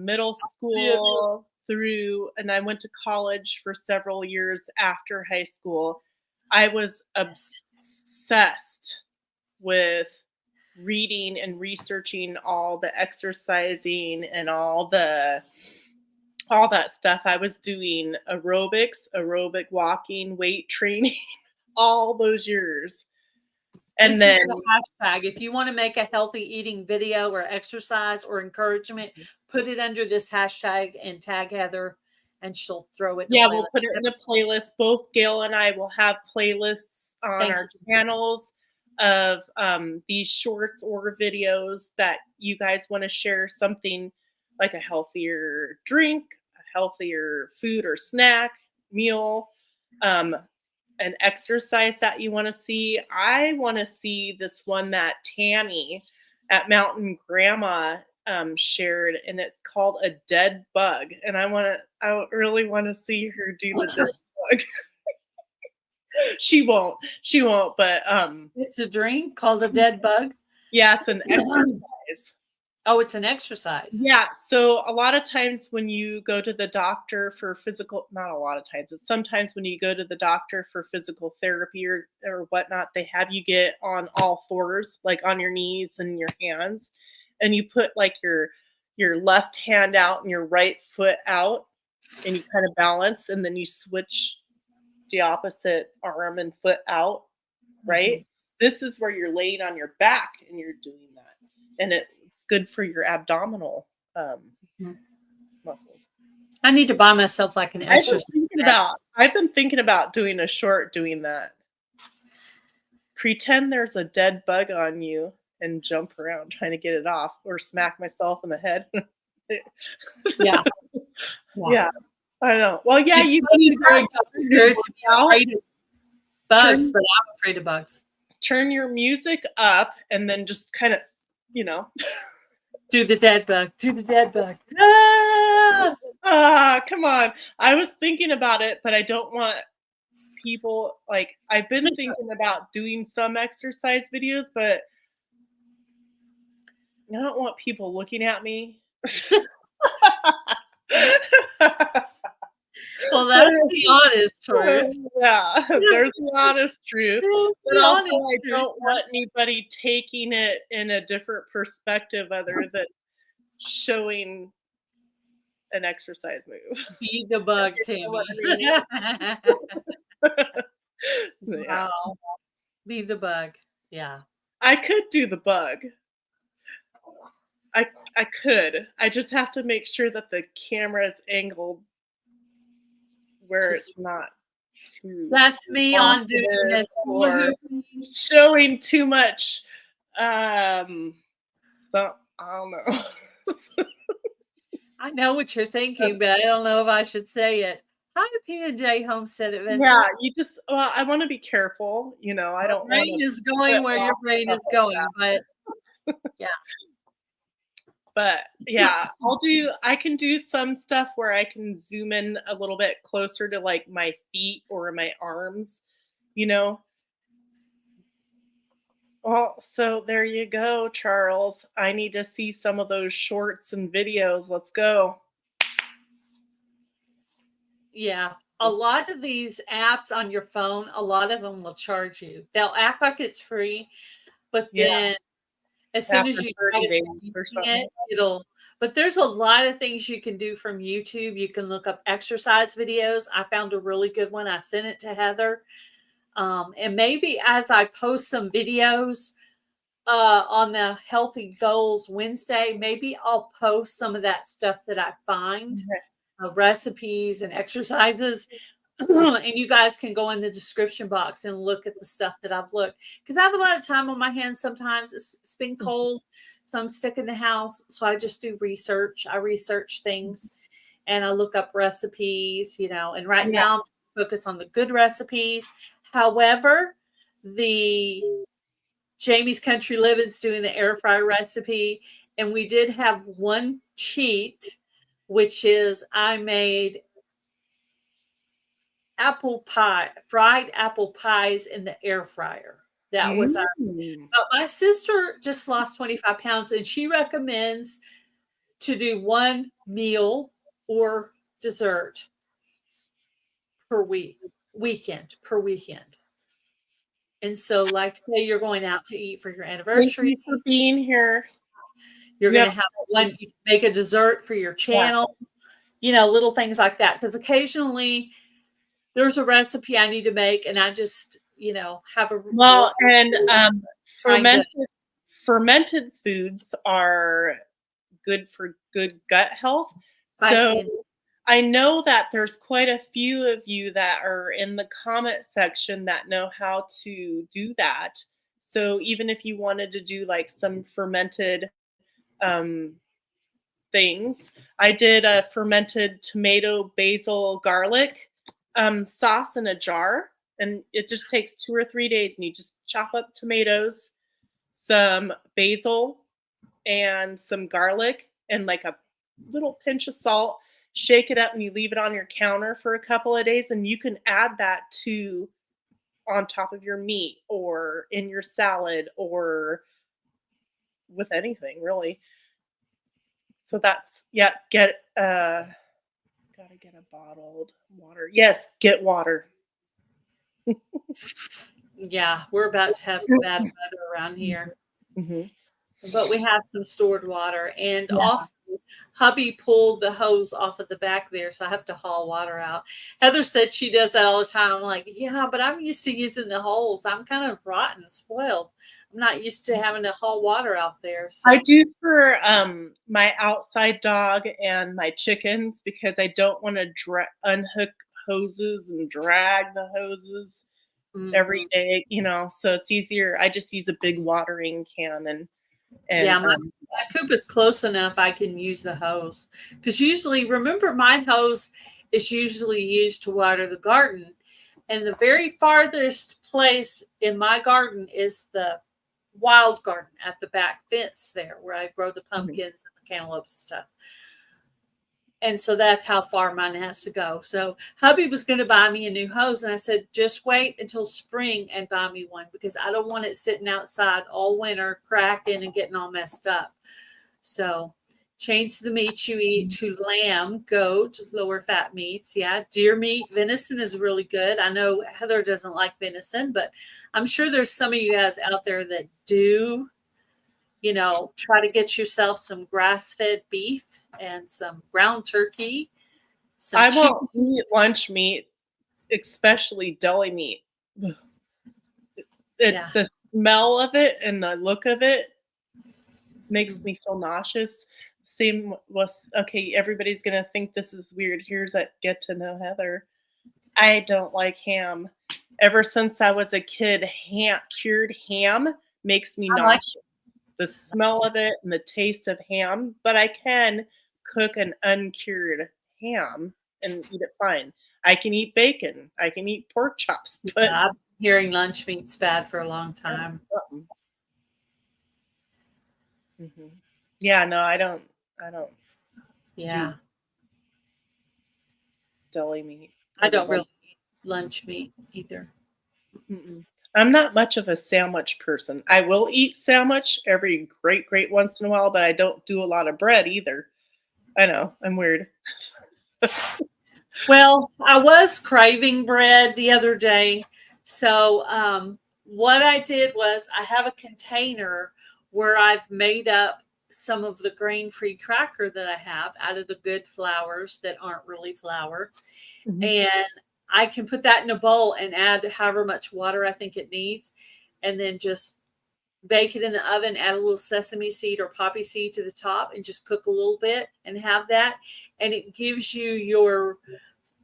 middle school and I went to college for several years after high school, I was obsessed with reading and researching all the exercising and all that stuff. I was doing aerobic walking, weight training all those years. And This then is the hashtag. If you want to make a healthy eating video or exercise or encouragement, put it under this hashtag and tag Heather, and she'll throw it in yeah, the we'll playlist. put it in a playlist. Both Gail and I will have playlists on Thank our you. channels of these shorts or videos that you guys want to share something like a healthier drink, a healthier food or snack, meal, an exercise that you want to see. I want to see this one that Tammy at Mountain Grandma shared, and it's called a dead bug. And I really want to see her do the dead bug. She won't, but It's a drink called a dead bug. yeah, it's an exercise. Oh, it's an exercise. Yeah. So a lot of times when you go to the doctor for not a lot of times, but sometimes when you go to the doctor for physical therapy or whatnot, they have you get on all fours, like on your knees and your hands, and you put like your left hand out and your right foot out, and you kind of balance, and then you switch the opposite arm and foot out, right? Mm-hmm. This is where you're laying on your back and you're doing that. And it's good for your abdominal muscles. I need to buy myself like an exercise. I've been thinking about doing a short doing that. Pretend there's a dead bug on you and jump around trying to get it off, or smack myself in the head. Yeah. Yeah. I know. Well, yeah, it's you good to be afraid of bugs, but I'm afraid of bugs. Turn your music up and then just kind of, do the dead bug. Do the dead bug. Come on. I was thinking about it, but I don't want people I've been thinking about doing some exercise videos, but I don't want people looking at me. Well, that's the honest truth. Yeah, there's the honest truth. But also, I don't want anybody taking it in a different perspective other than showing an exercise move. Be the bug, Tammy. Yeah. Wow. Be the bug. Yeah. I could do the bug. I could. I just have to make sure that the camera is angled where it's not too. That's me on doing this or showing too much. So I don't know. I know what you're thinking, but I don't know if I should say it. Hi, P&J Homestead Adventure. Yeah, I want to be careful. I don't. Your brain is going where your brain is going, but yeah. But yeah, I can do some stuff where I can zoom in a little bit closer to like my feet or my arms, Well, so there you go, Charles. I need to see some of those shorts and videos. Let's go. Yeah. A lot of these apps on your phone, a lot of them will charge you. They'll act like it's free, but then as soon as you try to it, but there's a lot of things you can do from YouTube. You can look up exercise videos. I found a really good one. I sent it to Heather. And maybe as I post some videos on the Healthy Goals Wednesday, maybe I'll post some of that stuff that I find, recipes and exercises. And you guys can go in the description box and look at the stuff that I've looked, because I have a lot of time on my hands. Sometimes it's been cold, so I'm stuck in the house. So I just do research. I research things and I look up recipes, and right now I'm focused on the good recipes. However, the Jamie's Country Living's doing the air fryer recipe. And we did have one cheat, which is I made apple pie, fried apple pies in the air fryer. That was our, but my sister just lost 25 pounds and she recommends to do one meal or dessert per weekend. And so, like, say you're going out to eat for your anniversary. Thank you for being here. You're going to have one, you make a dessert for your channel, little things like that. Because occasionally there's a recipe I need to make and I just, have a fermented foods are good for good gut health. So I know that there's quite a few of you that are in the comment section that know how to do that. So even if you wanted to do like some fermented things, I did a fermented tomato, basil, garlic sauce in a jar, and it just takes 2 or 3 days, and you just chop up tomatoes, some basil, and some garlic, and like a little pinch of salt. Shake it up and you leave it on your counter for a couple of days, and you can add that to on top of your meat or in your salad or with anything really. So that's gotta get a bottled water. Yes, get water. Yeah, we're about to have some bad weather around here. But we have some stored water. And also, hubby pulled the hose off of the back there, so I have to haul water out. Heather said she does that all the time. I'm like, yeah, but I'm used to using the holes. I'm kind of rotten, spoiled. I'm not used to having to haul water out there. So. I do for my outside dog and my chickens because I don't want to unhook hoses and drag the hoses every day, so it's easier. I just use a big watering can and my coop is close enough I can use the hose. Because usually, remember, my hose is usually used to water the garden. And the very farthest place in my garden is the wild garden at the back fence there where I grow the pumpkins and the cantaloupes and stuff. And so that's how far mine has to go. So hubby was going to buy me a new hose. And I said, just wait until spring and buy me one because I don't want it sitting outside all winter, cracking and getting all messed up. So change the meats you eat to lamb, goat, lower fat meats. Yeah. Deer meat, venison is really good. I know Heather doesn't like venison, but I'm sure there's some of you guys out there that do, try to get yourself some grass-fed beef and some ground turkey. I won't eat lunch meat, especially deli meat. The smell of it and the look of it makes me feel nauseous. Same was everybody's gonna think this is weird. Here's that get to know Heather. I don't like ham. Ever since I was a kid, cured ham makes me nauseous. The smell of it and the taste of ham, but I can cook an uncured ham and eat it fine. I can eat bacon. I can eat pork chops. But I've been hearing lunch meat's bad for a long time. Yeah, no, I don't. Yeah. Deli meat. I don't really eat lunch meat either. I'm not much of a sandwich person. I will eat sandwich every great once in a while, but I don't do a lot of bread either. I know, I'm weird. Well, I was craving bread the other day. So what I did was I have a container where I've made up some of the grain-free cracker that I have out of the good flours that aren't really flour. And I can put that in a bowl and add however much water I think it needs. And then just bake it in the oven, add a little sesame seed or poppy seed to the top and just cook a little bit and have that. And it gives you your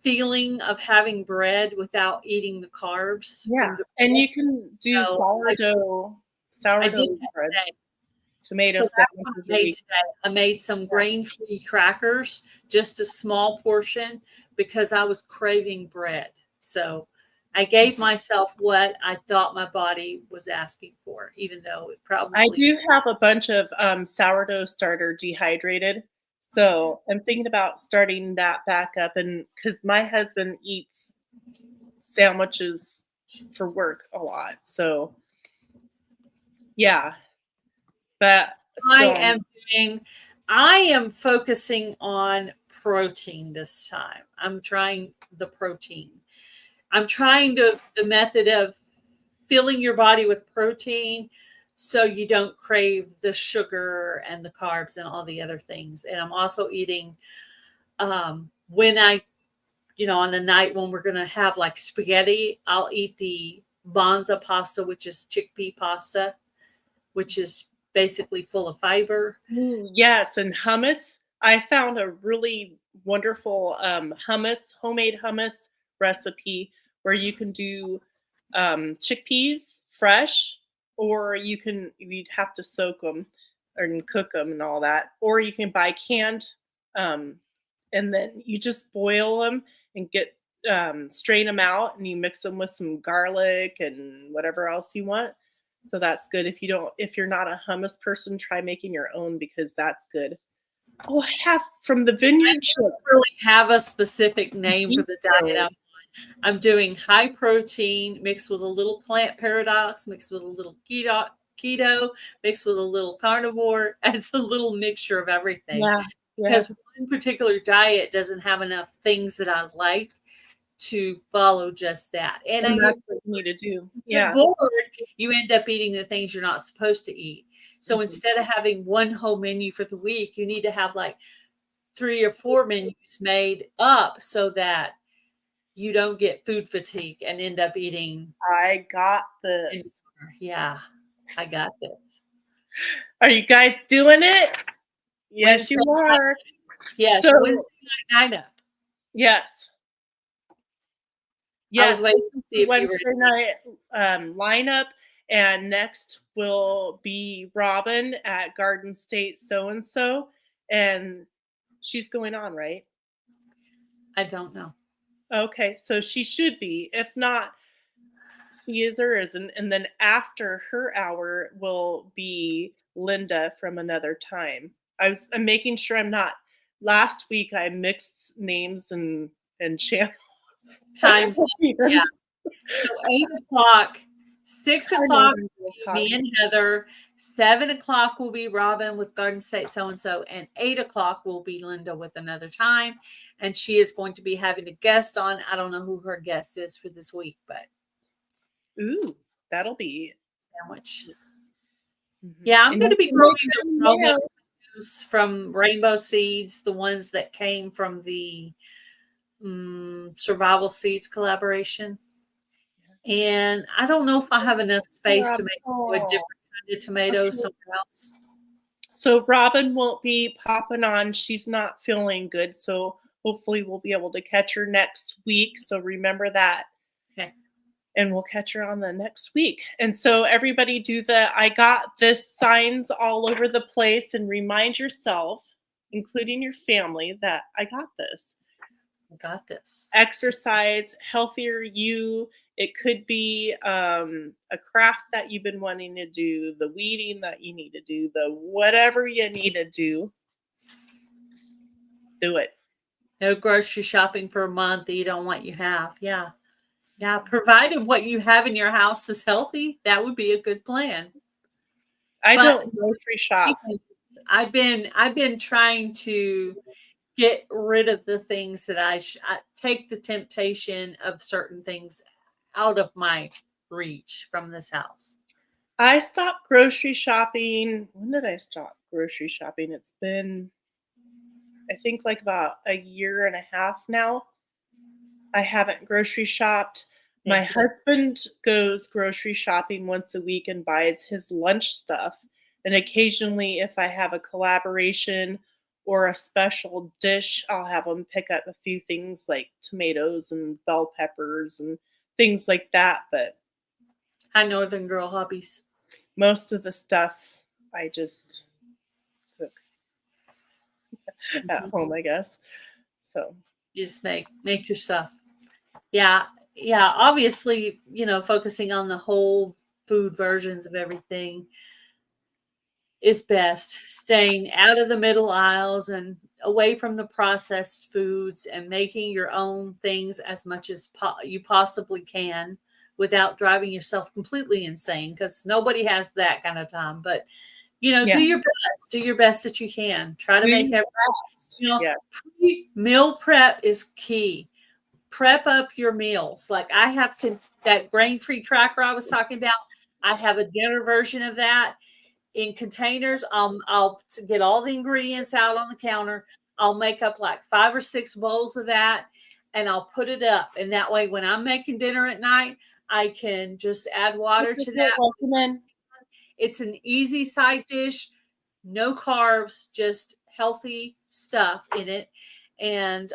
feeling of having bread without eating the carbs. Yeah. And you can do sourdough bread. Tomato I made some grain-free crackers, just a small portion, because I was craving bread. So I gave myself what I thought my body was asking for, even though it I probably. do have a bunch of sourdough starter dehydrated. So I'm thinking about starting that back up. And because my husband eats sandwiches for work a lot. So yeah, but I still, am I am focusing on protein this time. I'm trying the protein. I'm trying the method of filling your body with protein so you don't crave the sugar and the carbs and all the other things. And I'm also eating when I, on a night when we're going to have like spaghetti, I'll eat the bonza pasta, which is chickpea pasta, which is basically full of fiber. ooh, yes, and hummus. I found a really wonderful homemade hummus recipe where you can do chickpeas fresh, or you'd have to soak them and cook them and all that, or you can buy canned, um, and then you just boil them and strain them out, and you mix them with some garlic and whatever else you want. So that's good. If you're not a hummus person, try making your own because that's good. Oh, I have from the I vineyard don't chips. really have a specific name for the diet Keto. I'm doing. High protein mixed with a little plant paradox, mixed with a little keto, mixed with a little carnivore. It's a little mixture of everything Yeah, yeah. because one particular diet doesn't have enough things that I like to follow just that. And And I that's what you need to do. get Yeah. bored, you end up eating the things you're not supposed to eat. So Mhm. instead of having one whole menu for the week, you need to have like 3 or 4 menus made up so that you don't get food fatigue and end up eating. I got this. Yeah, I got this. Are you guys doing it? Yes, Wednesday you night, are. yes, So, Wednesday night up. yes. I was Yes, waiting this to is see the if you were. Wednesday night lineup, and next will be Robin at Garden State so and so, and she's going on, right? I don't know. Okay, so she should be. If not, she is or isn't. And then after her hour will be Linda from another time. I'm making sure I'm not. Last week I mixed names and channels. Time's up. Yeah. So 8 o'clock, six I know o'clock we will will be talk. me and Heather. 7 o'clock will be Robin with Garden State so and so, and 8 o'clock will be Linda with another time. And she is going to be having a guest on. I don't know who her guest is for this week, but Ooh, that'll be. sandwich. Mhm. Yeah, I'm And going you to be can make growing the them Roma now. juice from rainbow seeds, the ones that came from the survival seeds collaboration. And I don't know if I have enough space to make a Oh, different kind of tomato okay. somewhere else. So Robin won't be popping on. She's not feeling good. So hopefully we'll be able to catch her next week. So remember that. Okay. And we'll catch her on the next week. And so everybody do the I got this signs all over the place and remind yourself, including your family, that I got this. I got this. Exercise, healthier you. It could be a craft that you've been wanting to do, the weeding that you need to do, the whatever you need to do it. No grocery shopping for a month that you don't want you have. Yeah. Yeah. Provided what you have in your house is healthy, that would be a good plan. I But don't grocery shop. I've been trying to get rid of the things that I take the temptation of certain things out of my reach from this house. I stopped grocery shopping. When did I stop grocery shopping? It's been, I think, like about a year and a half now. I haven't grocery shopped. My Thank you. husband goes grocery shopping once a week and buys his lunch stuff. And occasionally, if I have a collaboration or a special dish, I'll have him pick up a few things like tomatoes and bell peppers and things like that. But Hi, Northern Girl Hobbies. most of the stuff I just cook at Mhm. home, I guess. So You just make your stuff. Yeah. yeah, obviously, focusing on the whole food versions of everything is best. Staying out of the middle aisles and away from the processed foods and making your own things as much as you possibly can without driving yourself completely insane, because nobody has that kind of time. But, Yeah. do your best. Do your best that you can. Try to Do make your everything, Yes. meal prep is key. Prep up your meals. Like I have that grain-free cracker I was talking about. I have a dinner version of that in containers. I'll get all the ingredients out on the counter. I'll make up like 5 or 6 bowls of that, and I'll put it up. And that way, when I'm making dinner at night, I can just add water to that. Welcome in. It's an easy side dish, no carbs, just healthy stuff in it. And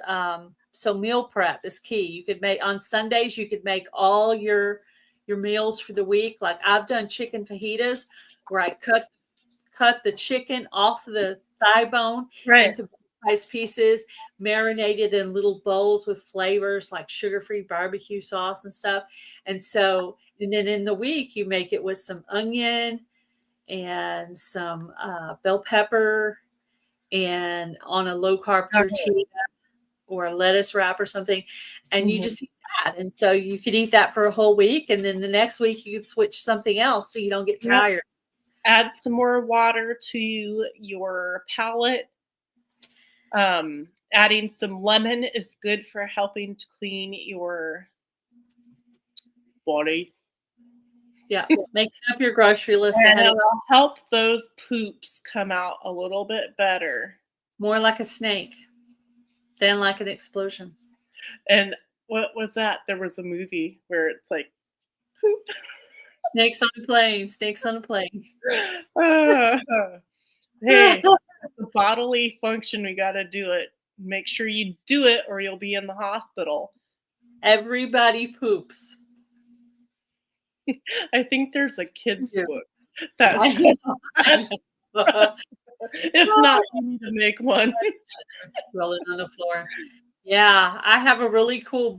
so meal prep is key. You could make on Sundays, you could make all your meals for the week. Like I've done chicken fajitas where I cut the chicken off the thigh bone into bite-sized pieces, marinated in little bowls with flavors like sugar-free barbecue sauce and stuff. And then in the week, you make it with some onion and some bell pepper and on a low-carb tortilla or a lettuce wrap or something. And you just eat that. And so you could eat that for a whole week. And then the next week, you could switch something else so you don't get tired. Add some more water to your palate. Adding some lemon is good for helping to clean your body. Yeah, making up your grocery list and it'll help those poops come out a little bit better. More like a snake than like an explosion. And what was that? There was a movie where it's like poop. Snakes on a plane. Snakes on a plane. Hey, the bodily function, we got to do it. Make sure you do it or you'll be in the hospital. Everybody poops. I think there's a kid's book. That's if not, you need to make one. Rolling on the floor. Yeah, I have a really cool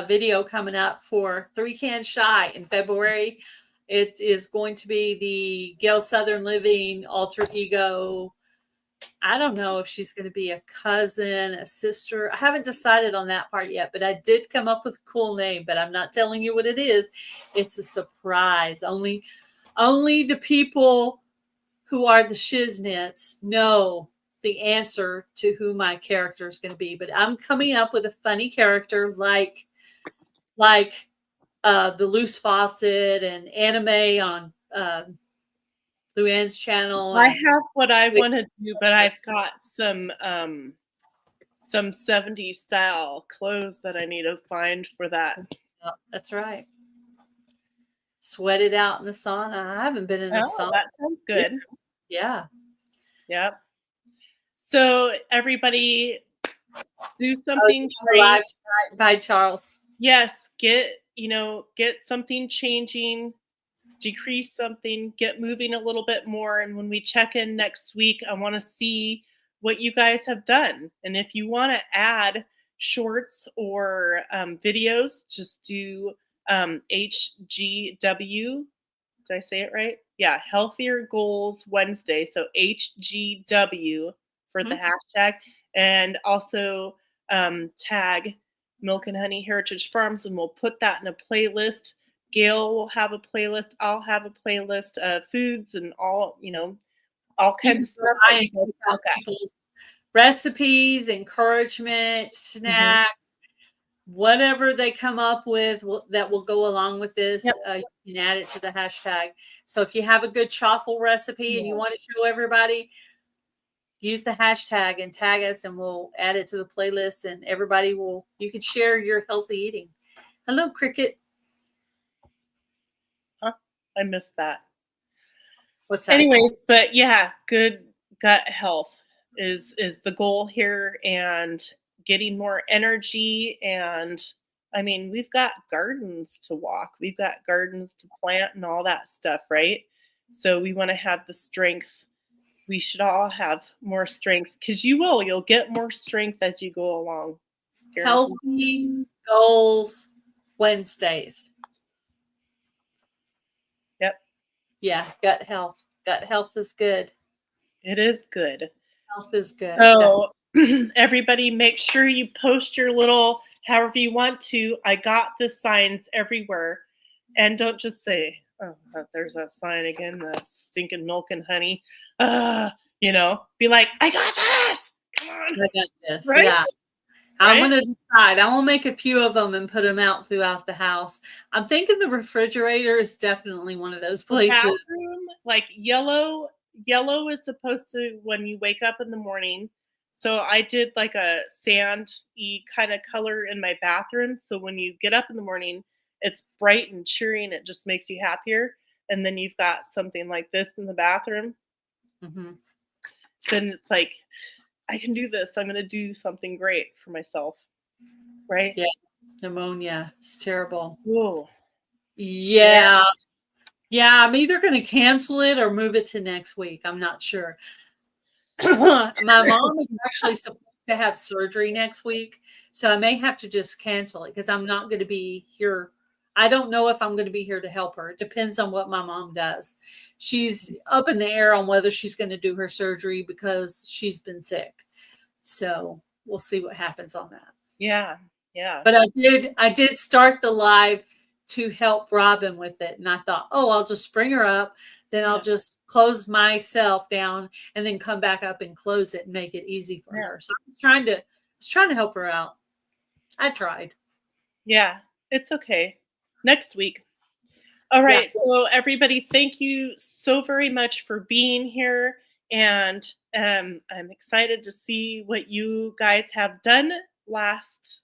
video coming up for 3 Can Shy in February. It is going to be the Gail Southern Living alter ego. I don't know if she's going to be a cousin, a sister. I haven't decided on that part yet, but I did come up with a cool name, but I'm not telling you what it is. It's a surprise. Only the people who are the shiznits know the answer to who my character is going to be. But I'm coming up with a funny character like the Loose Faucet and anime on Luann's channel. I have what I want to do, but I've got some 70s style clothes that I need to find for that. Oh, that's right. Sweat it out in the sauna. I haven't been in a sauna. That sounds good. Yeah. Yep. So everybody do something live tonight by Charles. Yes, get something changing, decrease something, get moving a little bit more. And when we check in next week, I want to see what you guys have done. And if you want to add shorts or videos, just do HGW. Did I say it right? Yeah, Healthier Goals Wednesday. So HGW for the hashtag. And also tag Milk and Honey Heritage Farms, and we'll put that in a playlist. Gail will have a playlist. I'll have a playlist of foods and all kinds of stuff. Recipes, encouragement, snacks, whatever they come up with that will go along with this. You can add it to the hashtag. So if you have a good chaffle recipe and you want to show everybody, use the hashtag and tag us, and we'll add it to the playlist, and you can share your healthy eating. Hello, Cricket. I missed that. What's that? Anyways, but yeah, good gut health is the goal here, and getting more energy. And I mean, we've got gardens to walk, we've got gardens to plant and all that stuff, right? So we want to have the strength. We should all have more strength, because you'll get more strength as you go along. Healthy goals Wednesdays. Yep. Yeah, gut health. Gut health is good. It is good. Health is good. So everybody make sure you post your little, however you want to, I got this signs everywhere. And don't just say, oh, there's that sign again, the stinking milk and honey. Be like, I got this. Come on. I got this. Right? Yeah. I'm Right? going to decide. I will make a few of them and put them out throughout the house. I'm thinking the refrigerator is definitely one of those The places. bathroom, like yellow is supposed to, when you wake up in the morning. So I did like a sandy kind of color in my bathroom. So when you get up in the morning, it's bright and cheery and it just makes you happier. And then you've got something like this in the bathroom. Mm-hmm. Then it's like, I can do this. I'm going to do something great for myself. Right? Yeah. Pneumonia. It's terrible. Whoa. Yeah. Yeah. I'm either going to cancel it or move it to next week. I'm not sure. My mom is actually supposed to have surgery next week. So I may have to just cancel it because I'm not going to be here. I don't know if I'm going to be here to help her. It depends on what my mom does. She's up in the air on whether she's going to do her surgery because she's been sick. So we'll see what happens on that. Yeah. Yeah. But I did start the live to help Robin with it. And I thought, oh, I'll just bring her up. Then I'll just close myself down and then come back up and close it and make it easy for her. So I was trying to help her out. I tried. Yeah, it's okay. Next week. All right. Yeah. So everybody, thank you so very much for being here. And I'm excited to see what you guys have done last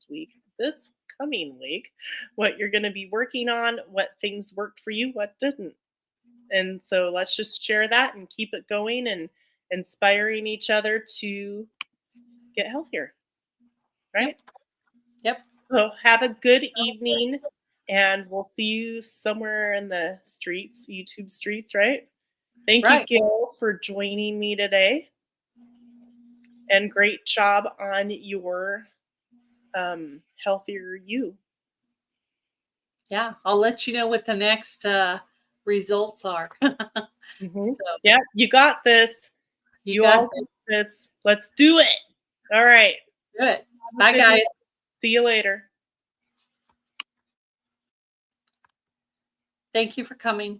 week, this coming week, what you're going to be working on, what things worked for you, what didn't. And so let's just share that and keep it going and inspiring each other to get healthier. Right? Yep. So have a good evening, and we'll see you somewhere in the streets, YouTube streets, right? Thank you, Gail, for joining me today. And great job on your healthier you. Yeah, I'll let you know what the next results are. So, yeah, you got this. You all got this. Let's do it. All right. Good. Bye, guys. See you later. Thank you for coming.